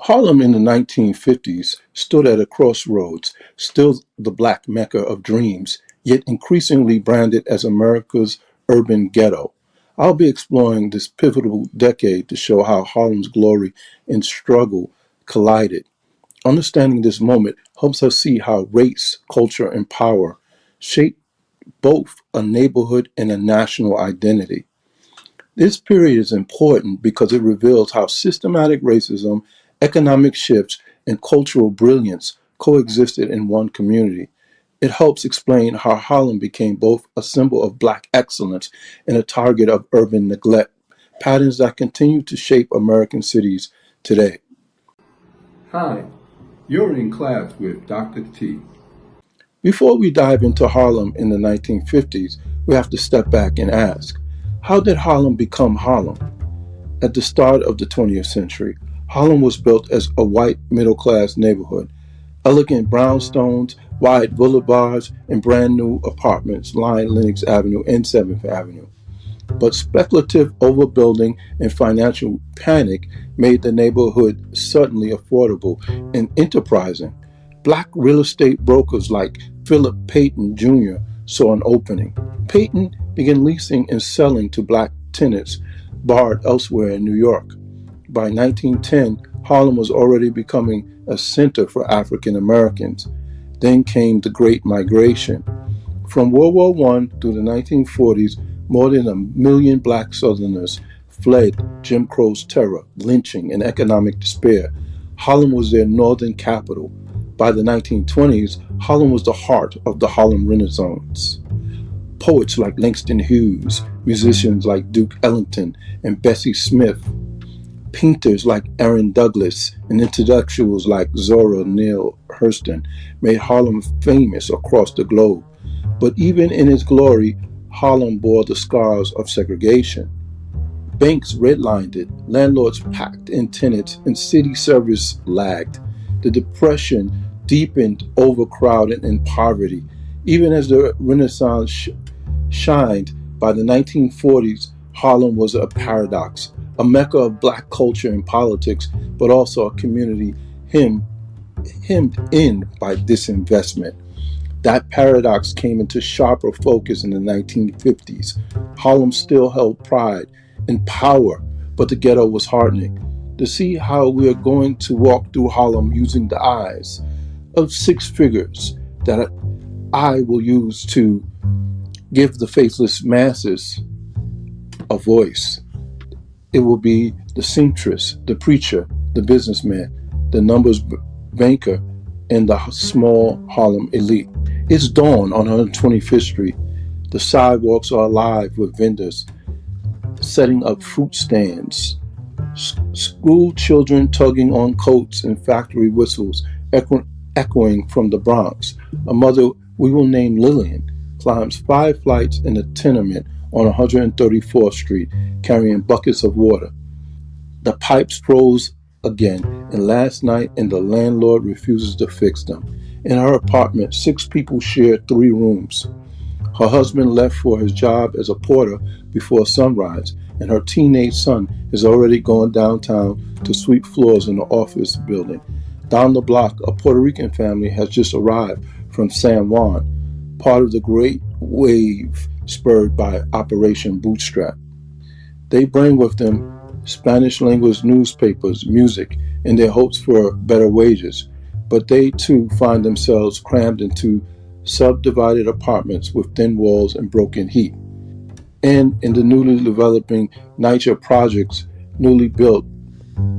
Harlem in the 1950s stood at a crossroads, still the black mecca of dreams, yet increasingly branded as America's urban ghetto. I'll be exploring this pivotal decade to show how Harlem's glory and struggle collided. Understanding this moment helps us see how race, culture, and power shape both a neighborhood and a national identity. This period is important because it reveals how systematic racism, economic shifts, and cultural brilliance coexisted in one community. It helps explain how Harlem became both a symbol of black excellence and a target of urban neglect, patterns that continue to shape American cities today. Hi, you're in class with Dr. T. Before we dive into Harlem in the 1950s, we have to step back and ask, how did Harlem become Harlem? At the start of the 20th century, Harlem was built as a white middle-class neighborhood. Elegant brownstones, wide boulevards, and brand new apartments lined Lenox Avenue and 7th Avenue. But speculative overbuilding and financial panic made the neighborhood suddenly affordable and enterprising. Black real estate brokers like Philip Payton Jr. saw an opening. Payton began leasing and selling to black tenants barred elsewhere in New York. By 1910, Harlem was already becoming a center for African Americans. Then came the Great Migration. From World War I through the 1940s, more than 1 million black Southerners fled Jim Crow's terror, lynching, and economic despair. Harlem was their northern capital. By the 1920s, Harlem was the heart of the Harlem Renaissance. Poets like Langston Hughes, musicians like Duke Ellington and Bessie Smith, painters like Aaron Douglas, and intellectuals like Zora Neale Hurston made Harlem famous across the globe. But even in its glory, Harlem bore the scars of segregation. Banks redlined it, landlords packed in tenants, and city service lagged. The Depression deepened overcrowding and poverty. Even as the Renaissance shined, by the 1940s, Harlem was a paradox, a mecca of black culture and politics, but also a community hemmed in by disinvestment. That paradox came into sharper focus in the 1950s. Harlem still held pride and power, but the ghetto was hardening. To see how we are going to walk through Harlem using the eyes of six figures that I will use to give the faceless masses a voice. It will be the seamstress, the preacher, the businessman, the numbers banker, and the small Harlem elite. It's dawn on 125th Street. The sidewalks are alive with vendors setting up fruit stands, school children tugging on coats and factory whistles echoing from the Bronx. A mother we will name Lillian climbs 5 flights in a tenement on 134th Street carrying buckets of water. The pipes froze again, and last night and the landlord refuses to fix them. In her apartment, 6 people share 3 rooms. Her husband left for his job as a porter before sunrise, and her teenage son has already gone downtown to sweep floors in the office building. Down the block, a Puerto Rican family has just arrived from San Juan, part of the great wave spurred by Operation Bootstrap. They bring with them Spanish-language newspapers, music, and their hopes for better wages. But they too find themselves crammed into subdivided apartments with thin walls and broken heat. And in the newly developing NYCHA projects, newly built,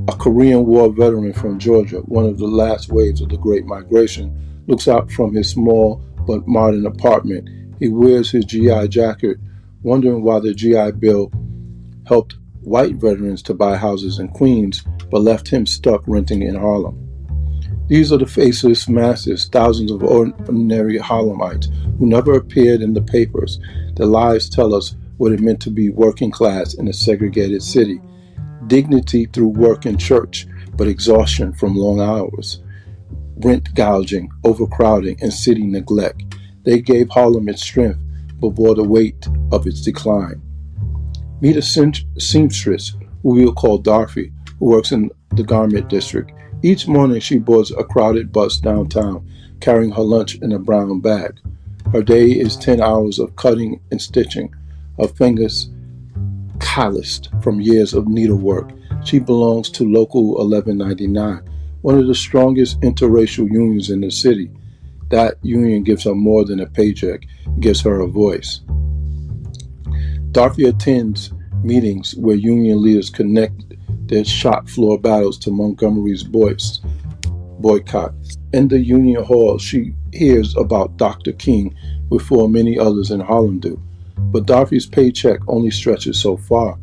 a Korean War veteran from Georgia, one of the last waves of the Great Migration, looks out from his small but modern apartment. He wears his GI jacket, wondering why the GI Bill helped white veterans to buy houses in Queens, but left him stuck renting in Harlem. These are the faceless masses, thousands of ordinary Harlemites who never appeared in the papers. Their lives tell us what it meant to be working class in a segregated city. Dignity through work and church, but exhaustion from long hours. Rent gouging, overcrowding, and city neglect. They gave Harlem its strength, but bore the weight of its decline. Meet a seamstress, who we will call Dorothy, who works in the garment district. Each morning she boards a crowded bus downtown, carrying her lunch in a brown bag. Her day is 10 hours of cutting and stitching, her fingers calloused from years of needlework. She belongs to Local 1199, one of the strongest interracial unions in the city. That union gives her more than a paycheck, it gives her a voice. Dorothy attends meetings where union leaders connect their shop floor battles to Montgomery's boycott. In the union hall, she hears about Dr. King before many others in Harlem do. But Dorothy's paycheck only stretches so far.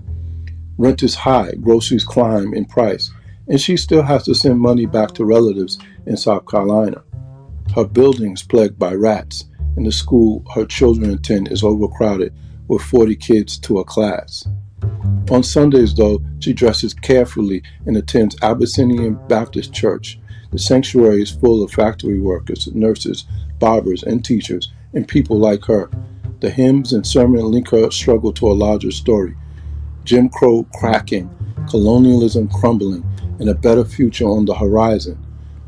Rent is high, groceries climb in price, and she still has to send money back to relatives in South Carolina. Her building's plagued by rats, and the school her children attend is overcrowded with 40 kids to a class. On Sundays, though, she dresses carefully and attends Abyssinian Baptist Church. The sanctuary is full of factory workers, nurses, barbers, and teachers, and people like her. The hymns and sermon link her struggle to a larger story. Jim Crow cracking, colonialism crumbling, and a better future on the horizon.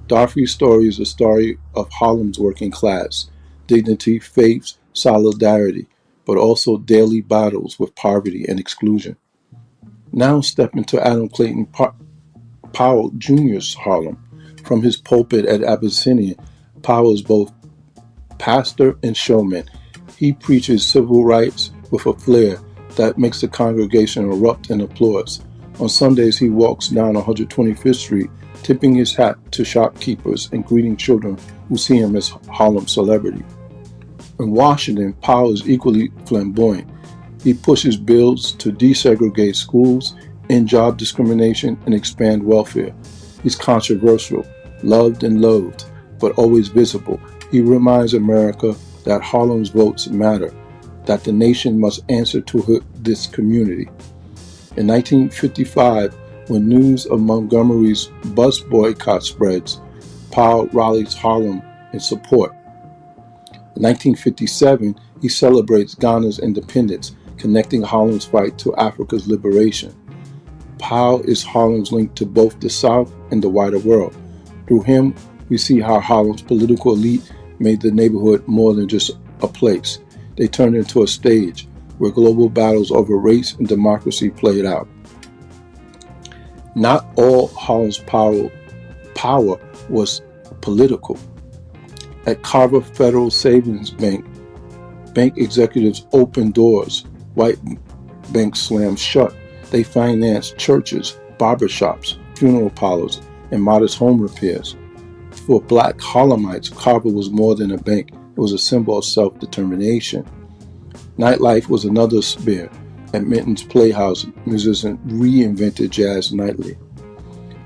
Dorothy's story is a story of Harlem's working class, dignity, faith, solidarity, but also daily battles with poverty and exclusion. Now step into Adam Clayton Powell Jr.'s Harlem. From his pulpit at Abyssinian, Powell is both pastor and showman. He preaches civil rights with a flair that makes the congregation erupt in applause. On Sundays, he walks down 125th Street, tipping his hat to shopkeepers and greeting children who see him as Harlem celebrity. In Washington, Powell is equally flamboyant. He pushes bills to desegregate schools, end job discrimination, and expand welfare. He's controversial, loved and loathed, but always visible. He reminds America that Harlem's votes matter, that the nation must answer to this community. In 1955, when news of Montgomery's bus boycott spreads, Powell rallies Harlem in support. In 1957, he celebrates Ghana's independence, connecting Harlem's fight to Africa's liberation. Powell is Harlem's link to both the South and the wider world. Through him, we see how Harlem's political elite made the neighborhood more than just a place. They turned into a stage where global battles over race and democracy played out. Not all Harlem's power was political. At Carver Federal Savings Bank, bank executives opened doors white banks slammed shut. They financed churches, barbershops, funeral parlors, and modest home repairs. For black Harlemites, Carver was more than a bank. It was a symbol of self-determination. Nightlife was another sphere. At Minton's Playhouse, musicians reinvented jazz nightly.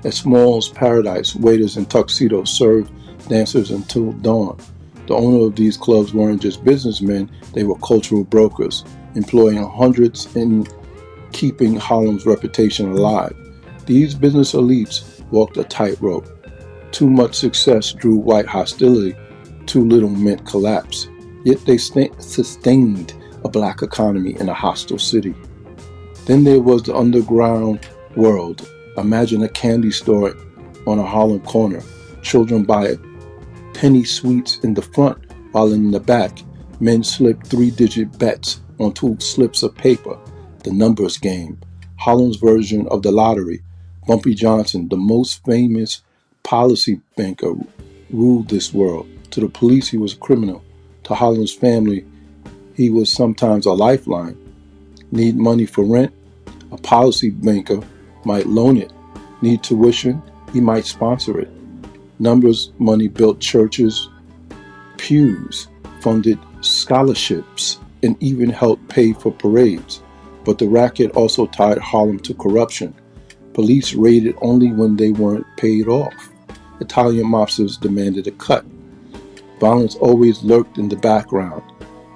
At Small's Paradise, waiters in tuxedos served dancers until dawn. The owner of these clubs weren't just businessmen, they were cultural brokers, employing hundreds and keeping Harlem's reputation alive. These business elites walked a tightrope. Too much success drew white hostility, too little meant collapse. Yet they sustained a black economy in a hostile city. Then there was the underground world. Imagine a candy store on a Harlem corner. Children buy penny sweets in the front, while in the back, men slip three-digit bets onto slips of paper. The numbers game. Harlem's version of the lottery. Bumpy Johnson, the most famous policy banker, ruled this world. To the police, he was a criminal. To Harlem's family, he was sometimes a lifeline. Need money for rent? A policy banker might loan it. Need tuition? He might sponsor it. Numbers money built churches, pews, funded scholarships, and even helped pay for parades. But the racket also tied Harlem to corruption. Police raided only when they weren't paid off. Italian mobsters demanded a cut. Violence always lurked in the background.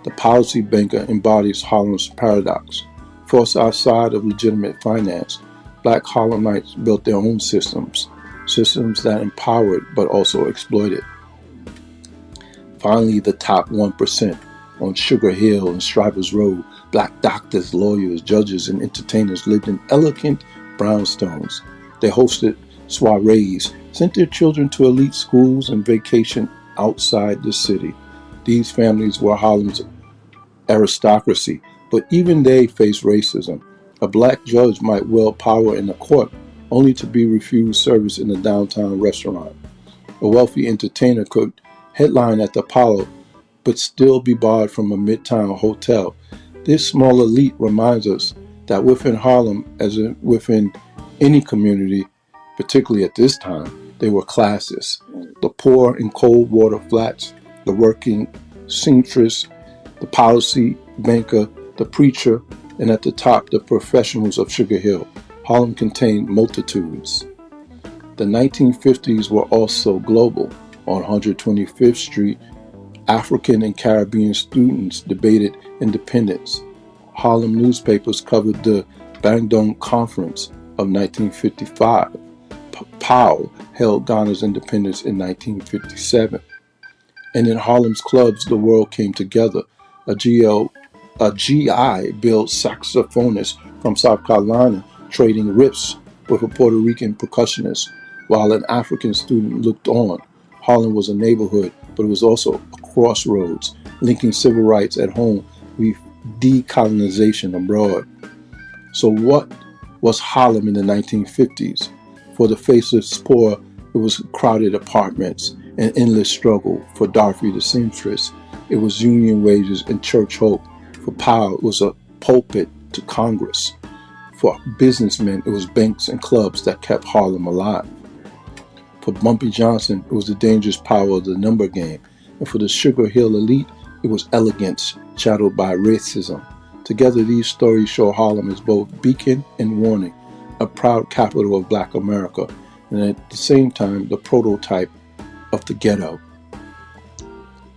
The policy banker embodies Harlem's paradox. Forced outside of legitimate finance, black Harlemites built their own systems that empowered but also exploited. Finally, the top 1%. On Sugar Hill and Strivers Road, black doctors, lawyers, judges, and entertainers lived in elegant brownstones. They hosted soirees, sent their children to elite schools, and vacationed outside the city. These families were Harlem's aristocracy, but even they faced racism. A black judge might wield power in a court only to be refused service in a downtown restaurant. A wealthy entertainer could headline at the Apollo but still be barred from a midtown hotel. This small elite reminds us that within Harlem, as in within any community, particularly at this time, there were classes. The poor in cold water flats, the working seamstress, the policy banker, the preacher, and at the top, the professionals of Sugar Hill. Harlem contained multitudes. The 1950s were also global. On 125th Street, African and Caribbean students debated independence. Harlem newspapers covered the Bandung Conference of 1955. Powell held Ghana's independence in 1957. And in Harlem's clubs, the world came together. A GI Bill saxophonist from South Carolina trading riffs with a Puerto Rican percussionist, while an African student looked on. Harlem was a neighborhood, but it was also a crossroads, linking civil rights at home with decolonization abroad. So what was Harlem in the 1950s? For the faceless poor, it was crowded apartments and endless struggle. For Dorothy the seamstress, it was union wages and church hope. For Powell, it was a pulpit to Congress. For businessmen, it was banks and clubs that kept Harlem alive. For Bumpy Johnson, it was the dangerous power of the number game. And for the Sugar Hill elite, it was elegance shadowed by racism. Together, these stories show Harlem as both beacon and warning, a proud capital of Black America, and at the same time, the prototype of the ghetto.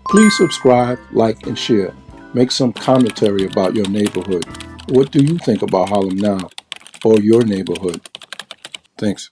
Please subscribe, like, and share. Make some commentary about your neighborhood. What do you think about Harlem now or your neighborhood? Thanks.